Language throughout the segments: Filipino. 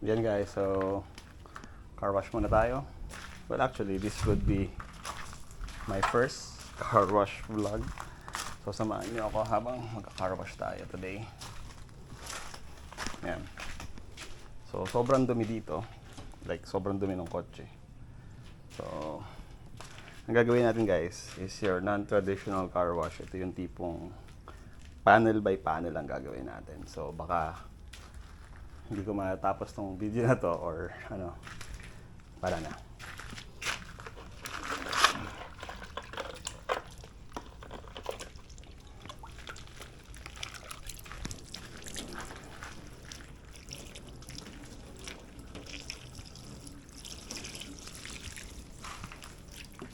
Yan guys, so car wash muna tayo. Well actually, this would be my first car wash vlog. So samahan niyo ako habang magka-car wash tayo today. Yan. So sobrang dumi dito. Like sobrang dumi ng kotse. So ang gagawin natin guys is your non-traditional car wash. Ito yung tipong panel by panel ang gagawin natin. So baka hindi ko matapos tong video na to or ano, para na.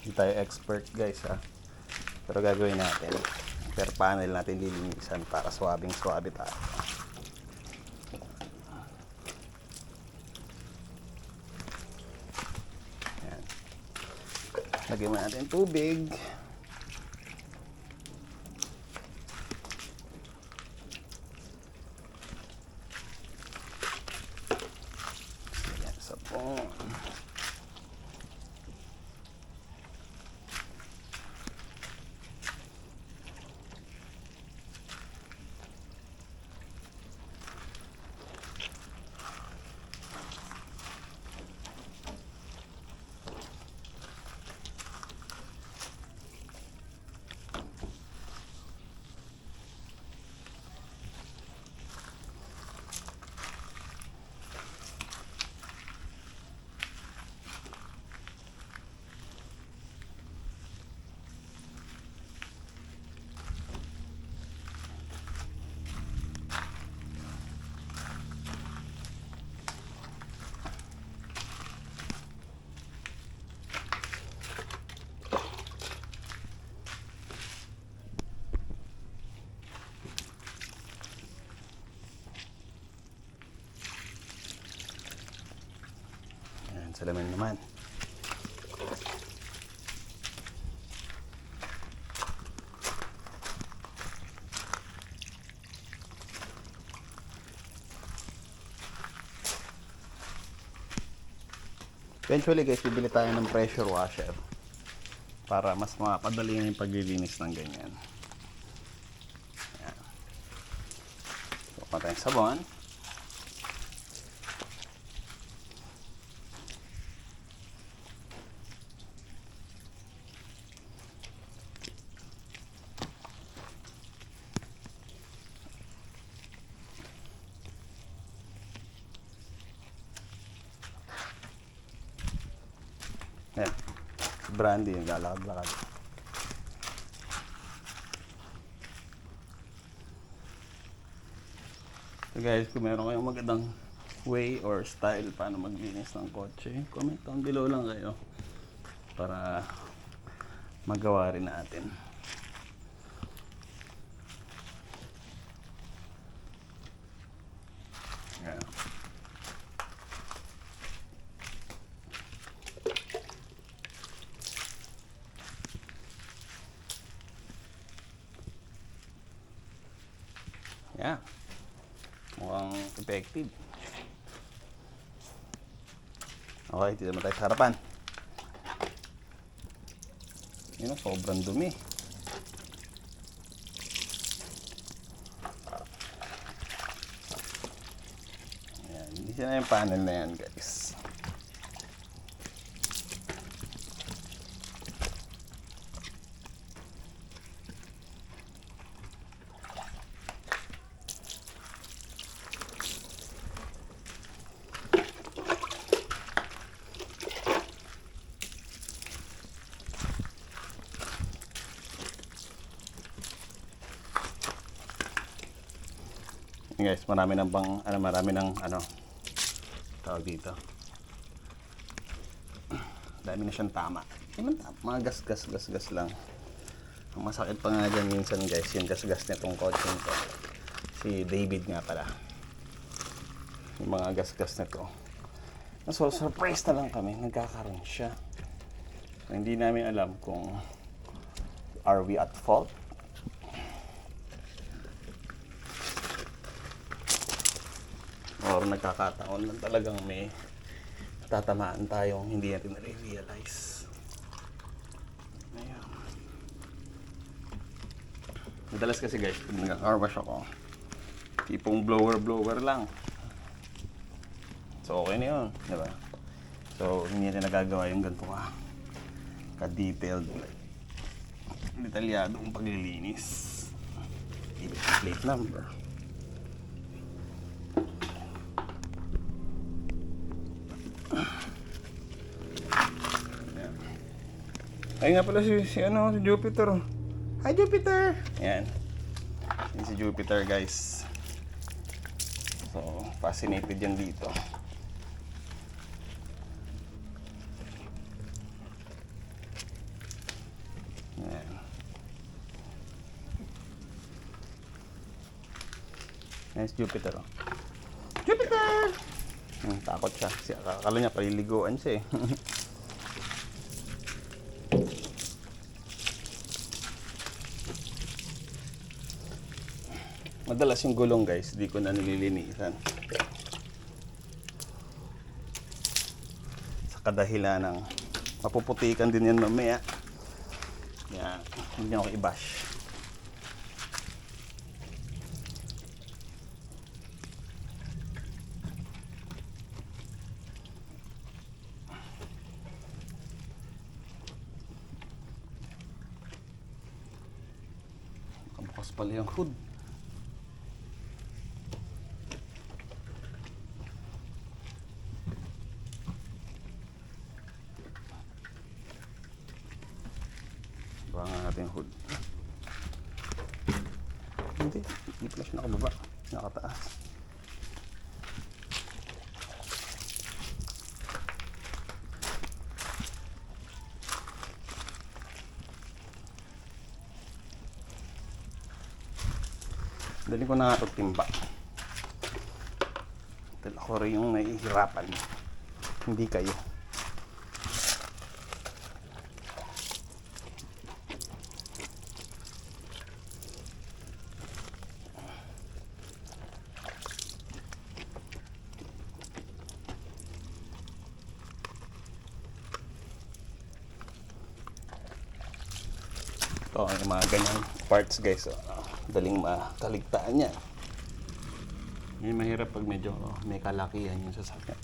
Hindi tayo expert guys ha. Pero gagawin natin. Per panel natin lilinisan para swabing-swabe tayo. Ayan. Lagyan mo natin tubig. Ayan, sabon. Salamin naman. Eventually guys, bibili tayo ng pressure washer para mas mapadali na yung paglilinis ng ganyan. Ayan. So, pa tayong sabon. Ayan. Si Brandy yung lalakad-lakad. So guys, kung meron kayong magandang way or style paano maglinis ng kotse, comment down below lang kayo para magawa rin natin. Ayan. Yeah. Mukhang effective. Okay, dito naman tayo sa harapan. Yun, sobrang dumi. Ayan, hindi siya na yung panel na yan guys. Guys, marami ng tawag dito. Dami na siyang tama. Mga gas lang. Ang masakit pa nga dyan minsan guys, yung gas nitong kotse nito. Si David nga pala. Yung mga gas nito. So, surprise na lang kami, nagkakaroon siya. So, hindi namin alam kung are we at fault? Or pero nagkakataon lang talagang may tatamaan tayong hindi natin nare-realize. Ayan. Madalas kasi guys, pag nag-car wash ako, tipong blower lang. So okay na yun, di ba? So hindi natin nagagawa yung ganito ka-detailed, detalyadong paglilinis. Give it a plate number. Ayan. Ay nga pala si Jupiter. Hi Jupiter! Ayan. Yan si Jupiter guys. So, fascinated yan dito. Ayan. Yan si Jupiter. Oh. Jupiter! Takot siya. Akala niya paliliguan siya eh. Madalas yung gulong guys, di ko na nililinisan. Sa kadahilan ng mapuputikan din yan mamaya. Yan, hindi niya ako i-bash. Bukas pala yung hood. Baka natin yung hood. Hindi pala siya nakababa. Nakataas. Dali ko na nga ito timba. Dahil ako rin yung nahihirapan. Hindi kayo. Ito yung mga ganyang parts guys. Daling makaligtaan yan. Yung mahirap pag medyo may kalakihan yung sasakyan.